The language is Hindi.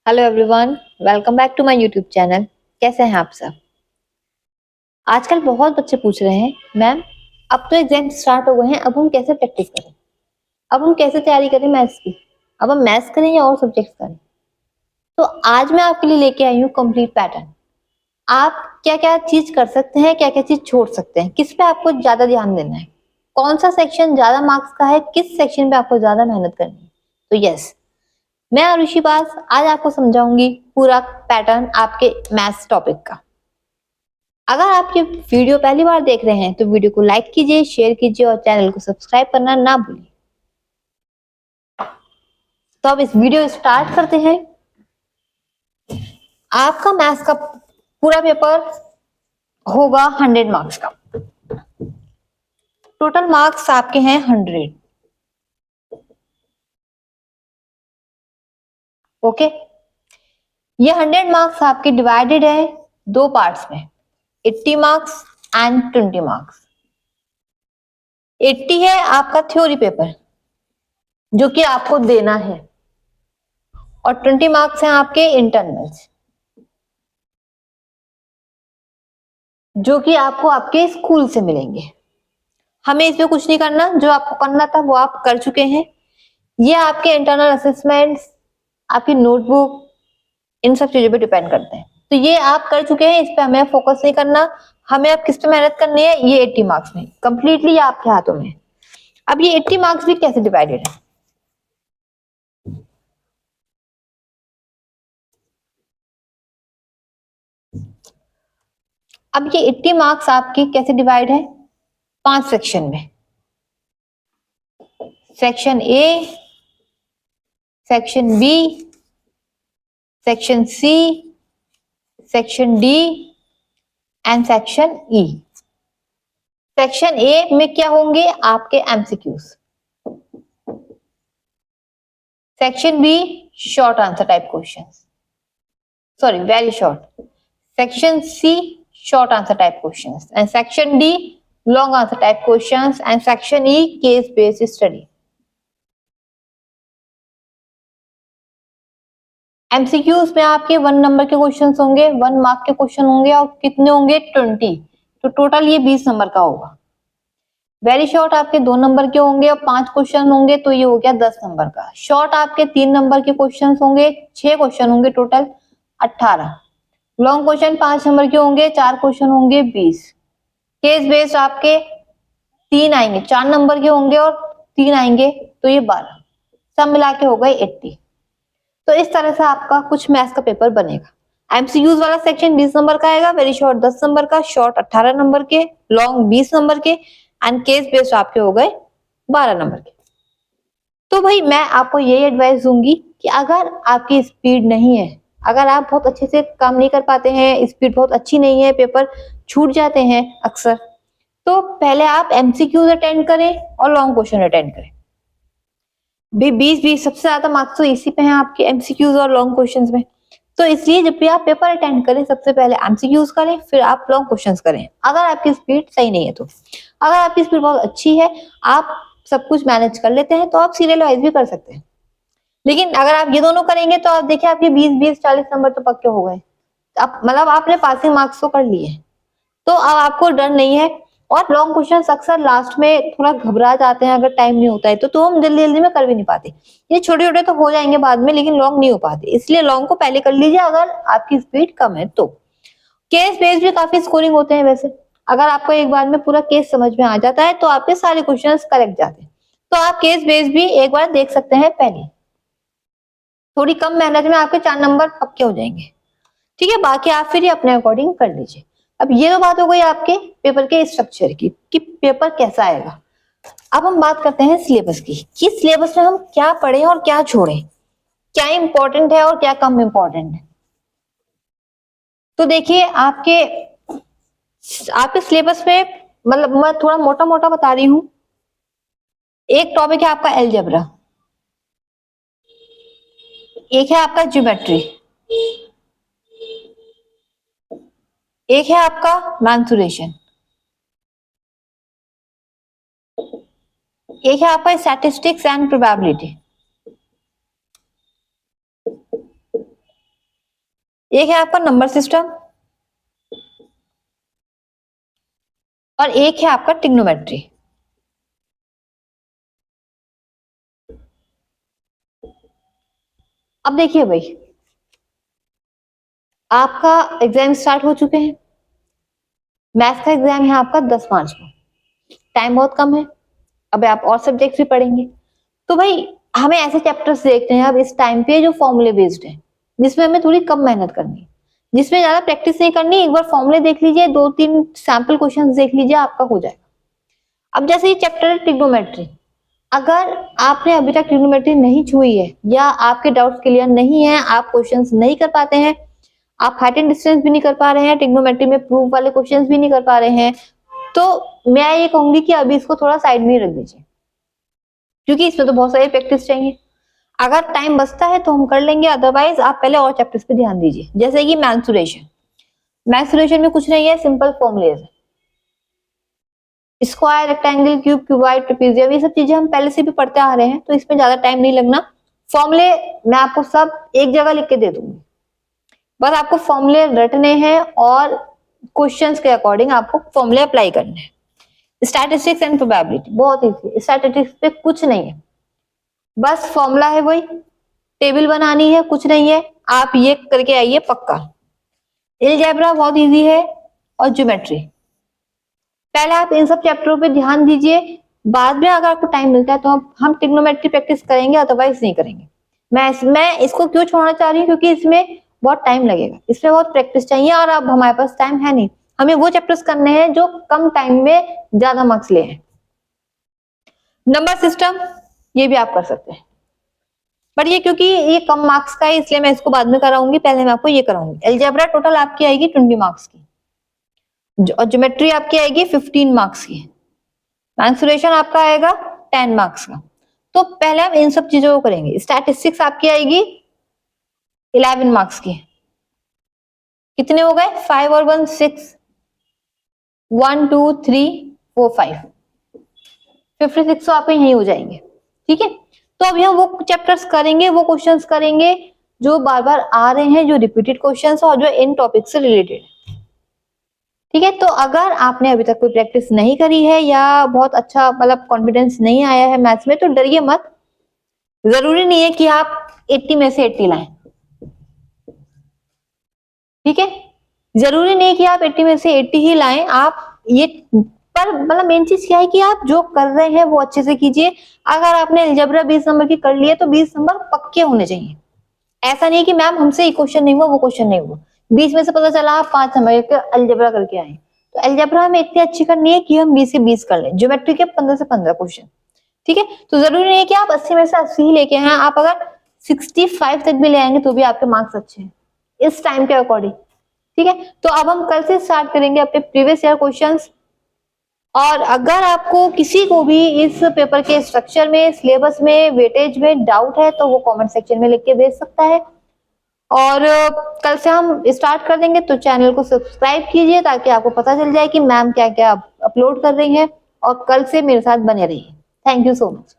Hello everyone, welcome back to my YouTube channel. कैसे हैं आप सब? आजकल बहुत बच्चे पूछ रहे हैं, मैम अब तो एग्जाम स्टार्ट हो गए हैं, अब हम कैसे प्रैक्टिस करें, अब हम कैसे तैयारी करें मैथ्स की, अब हम मैथ्स करें या और सब्जेक्ट्स करें। तो आज मैं आपके लिए लेके आई हूँ कंप्लीट पैटर्न। आप क्या क्या चीज कर सकते हैं, क्या क्या चीज छोड़ सकते हैं, किस पे आपको ज्यादा ध्यान देना है, कौन सा सेक्शन ज्यादा मार्क्स का है, किस सेक्शन पे आपको ज्यादा मेहनत करनी है। तो यस, मैं आरुषि बास आज आपको समझाऊंगी पूरा पैटर्न आपके मैथ्स टॉपिक का। अगर आप ये वीडियो पहली बार देख रहे हैं तो वीडियो को लाइक कीजिए, शेयर कीजिए और चैनल को सब्सक्राइब करना ना भूलिए। तो अब इस वीडियो स्टार्ट करते हैं। आपका मैथ्स का पूरा पेपर होगा 100 मार्क्स का। टोटल मार्क्स आपके हैं 100। ओके, ये 100 मार्क्स आपके डिवाइडेड है दो पार्ट्स में, 80 मार्क्स एंड 20 मार्क्स। 80 है आपका थ्योरी पेपर जो कि आपको देना है, और 20 मार्क्स हैं आपके इंटरनल्स जो कि आपको आपके स्कूल से मिलेंगे। हमें इसमें कुछ नहीं करना, जो आपको करना था वो आप कर चुके हैं। ये आपके इंटरनल असेसमेंट्स, आपकी नोटबुक, इन सब चीजों पे डिपेंड करते हैं। तो ये आप कर चुके हैं, इस पे हमें फोकस नहीं करना। हमें अब किस पे मेहनत करनी है, ये 80 मार्क्स में कंप्लीटली आपके हाथों में। अब ये 80 मार्क्स भी कैसे डिवाइडेड है, अब ये 80 मार्क्स आपके कैसे डिवाइड है, 5 सेक्शन में। Section A, section B, section C, section D and section E. Section A में क्या होंगे आपके MCQs, section B short answer type questions, sorry very short, section C short answer type questions and section D long answer type questions and section E case based study. MCQs में आपके 1 नंबर के क्वेश्चन होंगे, 1 मार्क के क्वेश्चन होंगे, और कितने होंगे 20, तो टोटल ये 20 नंबर का होगा। वेरी शॉर्ट आपके 2 नंबर के होंगे और 5 क्वेश्चन होंगे, तो ये हो गया 10 नंबर का। शॉर्ट आपके 3 नंबर के क्वेश्चन होंगे, 6 क्वेश्चन होंगे, टोटल 18। लॉन्ग क्वेश्चन 5 नंबर के होंगे, 4 क्वेश्चन होंगे, 20। केस बेस्ड आपके 3 आएंगे, 4 नंबर के होंगे और 3 आएंगे, तो ये 12, सब मिला के हो गए 80। तो इस तरह से आपका कुछ मैथ्स का पेपर बनेगा। एमसीक्यूज वाला सेक्शन 20 नंबर का आएगा, वेरी शॉर्ट 10 नंबर का, शॉर्ट 18 नंबर के, लॉन्ग 20 नंबर के एंड केस बेस्ड आपके हो गए 12 नंबर के। तो भाई मैं आपको यही एडवाइस दूंगी कि अगर आपकी स्पीड नहीं है, अगर आप बहुत अच्छे से काम नहीं कर पाते हैं, स्पीड बहुत अच्छी नहीं है, पेपर छूट जाते हैं अक्सर, तो पहले आप एमसीक्यूज अटेंड करें और लॉन्ग क्वेश्चन अटेंड करें। 20 सबसे ज्यादा मार्क्स तो इसी पे हैं आपके, एमसीक्यूज और लॉन्ग क्वेश्चंस में। तो इसलिए जब भी आप पेपर अटेंड करें, सबसे पहले एमसीक्यूज करें, फिर आप लॉन्ग क्वेश्चंस करें, अगर आपकी स्पीड सही नहीं है तो। अगर आपकी स्पीड बहुत अच्छी है, आप सब कुछ मैनेज कर लेते हैं, तो आप सीरियल वाइज भी कर सकते हैं। लेकिन अगर आप ये दोनों करेंगे तो आप देखिए आपके 20 नंबर तो पक्के हो गए। आप मतलब आपने पासिंग मार्क्स तो कर लिए, तो अब आपको डर नहीं है। और लॉन्ग क्वेश्चन अक्सर लास्ट में थोड़ा घबरा जाते हैं, अगर टाइम नहीं होता है तो हम जल्दी जल्दी में कर भी नहीं पाते। ये छोटे छोटे तो हो जाएंगे बाद में, लेकिन लॉन्ग नहीं हो पाते, इसलिए लॉन्ग को पहले कर लीजिए अगर आपकी स्पीड कम है तो। केस बेस्ड भी काफी स्कोरिंग होते हैं वैसे। अगर आपको एक बार में पूरा केस समझ में आ जाता है तो आपके सारे क्वेश्चन करेक्ट जाते हैं, तो आप केस बेस्ड भी एक बार देख सकते हैं पहले। थोड़ी कम मेहनत में आपके 4 नंबर पक्के हो जाएंगे। ठीक है, बाकी आप फिर अपने अकॉर्डिंग कर लीजिए। अब ये तो बात हो गई आपके पेपर के स्ट्रक्चर की कि पेपर कैसा आएगा। अब हम बात करते हैं सिलेबस की, कि सिलेबस में हम क्या पढ़ें और क्या छोड़ें, क्या इंपॉर्टेंट है और क्या कम इंपॉर्टेंट है। तो देखिए आपके आपके सिलेबस में, मतलब मैं थोड़ा मोटा मोटा बता रही हूँ। एक टॉपिक है आपका एलजेब्रा, एक है आपका ज्योमेट्री, एक है आपका मैंसुरेशन, एक है आपका स्टैटिस्टिक्स एंड प्रोबेबिलिटी, एक है आपका नंबर सिस्टम और एक है आपका ट्रिग्नोमेट्री। अब देखिए भाई, आपका एग्जाम स्टार्ट हो चुके हैं। मैथ्स का एग्जाम है आपका 10 मार्च को, टाइम बहुत कम है। अब आप और सब्जेक्ट्स भी पढ़ेंगे, तो भाई हमें ऐसे चैप्टर्स देखते हैं अब इस टाइम पे जो फॉर्मूले बेस्ड है, जिसमें हमें थोड़ी कम मेहनत करनी है, जिसमें ज्यादा प्रैक्टिस नहीं करनी। एक बार फॉर्मूले देख लीजिए, 2-3 सैंपल क्वेश्चंस देख लीजिए, आपका हो जाएगा। अब जैसे ये चैप्टर है ट्रिग्नोमेट्री, अगर आपने अभी तक ट्रिग्नोमेट्री नहीं छुई है या आपके डाउट्स क्लियर नहीं है, आप क्वेश्चंस नहीं कर पाते हैं, आप हाइट एंड डिस्टेंस भी नहीं कर पा रहे हैं, ट्रिग्नोमेट्री में प्रूफ वाले क्वेश्चंस भी नहीं कर पा रहे हैं, तो मैं ये कहूंगी कि अभी इसको थोड़ा साइड में रख दीजिए, क्योंकि इसमें तो बहुत सारी प्रैक्टिस चाहिए। अगर टाइम बचता है तो हम कर लेंगे, अदरवाइज आप पहले और चैप्टर्स पे ध्यान दीजिए। जैसे कि मेंसुरेशन, मेंसुरेशन में कुछ नहीं है, सिंपल फॉर्मूलेज है, square, rectangle, cube, cuboid, trapezium, ये सब चीजें हम पहले से भी पढ़ते आ रहे हैं, तो इसमें ज्यादा टाइम नहीं लगना। फॉर्मूले मैं आपको सब एक जगह लिख के दे दूंगी, बस आपको फॉर्मूले रटने हैं और क्वेश्चंस के अकॉर्डिंग आपको फॉर्मूले अप्लाई करने हैं। स्टैटिस्टिक्स एंड प्रोबेबिलिटी बहुत इजी है, स्टैटिस्टिक्स पे कुछ नहीं है, बस फॉर्मूला है वही, टेबल बनानी है, कुछ नहीं है, आप ये करके आइए पक्का। अलजेब्रा बहुत इजी है और ज्योमेट्री, पहले आप इन सब चैप्टरों पे ध्यान दीजिए, बाद में अगर आपको टाइम मिलता है तो हम ट्रिग्नोमेट्री प्रैक्टिस करेंगे, अदरवाइज नहीं करेंगे। मैं इसको क्यों छोड़ना चाह रही हूँ, क्योंकि इसमें बहुत टाइम लगेगा, इसमें बहुत प्रैक्टिस चाहिए और अब हमारे पास टाइम है नहीं, हमें वो चैप्टर्स करने हैं जो कम टाइम में ज्यादा मार्क्स ले हैं। नंबर सिस्टम ये भी आप कर सकते हैं, बट ये क्योंकि ये कम मार्क्स का है इसलिए मैं इसको बाद में कराऊंगी, पहले मैं आपको ये कराऊंगी। अलजेब्रा टोटल आपकी आएगी 20 मार्क्स की, और ज्योमेट्री आपकी आएगी 15 मार्क्स की, मेंसुरेशन आपका आएगा 10 मार्क्स का। तो पहले हम इन सब चीजों को करेंगे। स्टैटिस्टिक्स आपकी आएगी 11 मार्क्स की, कितने हो गए, 5 और 1 6, 1 2 3 4 5, 56 तो आपके यही हो जाएंगे। ठीक है, तो अभी हम वो चैप्टर्स करेंगे, वो क्वेश्चंस करेंगे जो बार बार आ रहे हैं, जो रिपीटेड क्वेश्चंस और जो इन टॉपिक से रिलेटेड है। ठीक है, तो अगर आपने अभी तक कोई प्रैक्टिस नहीं करी है या बहुत अच्छा मतलब कॉन्फिडेंस नहीं आया है मैथ्स में, तो डरिए मत, जरूरी नहीं है कि आप 80 में से 80 लाएं। ठीक है, जरूरी नहीं कि आप 80 में से 80 ही लाएं, आप ये पर मतलब मेन चीज क्या है कि आप जो कर रहे हैं वो अच्छे से कीजिए। अगर आपने अलजेब्रा 20 नंबर की कर लिए तो 20 नंबर पक्के होने चाहिए। ऐसा नहीं कि मैम हमसे ये क्वेश्चन नहीं हुआ, वो क्वेश्चन नहीं हुआ, 20 में से पता चला आप 5 नंबर के अलजेब्रा करके आए, तो अलजेब्रा हमें इतनी अच्छी करनी है कि हम 20 से 20 कर लें, ज्योमेट्री के 15 से 15 क्वेश्चन। ठीक है, तो जरूरी नहीं है कि आप 80 में से 80 ही लेके आए, आप अगर 65 तक भी ले आएंगे तो भी आपके मार्क्स अच्छे हैं इस टाइम के अकॉर्डिंग। ठीक है, तो अब हम कल से स्टार्ट करेंगे अपने प्रीवियस ईयर क्वेश्चंस, और अगर आपको किसी को भी इस पेपर के स्ट्रक्चर में, सिलेबस में, वेटेज में डाउट है तो वो कमेंट सेक्शन में लिख के भेज सकता है। और कल से हम स्टार्ट कर देंगे, तो चैनल को सब्सक्राइब कीजिए ताकि आपको पता चल जाए कि मैम क्या क्या अपलोड कर रही है, और कल से मेरे साथ बने रहिए। Thank you so much.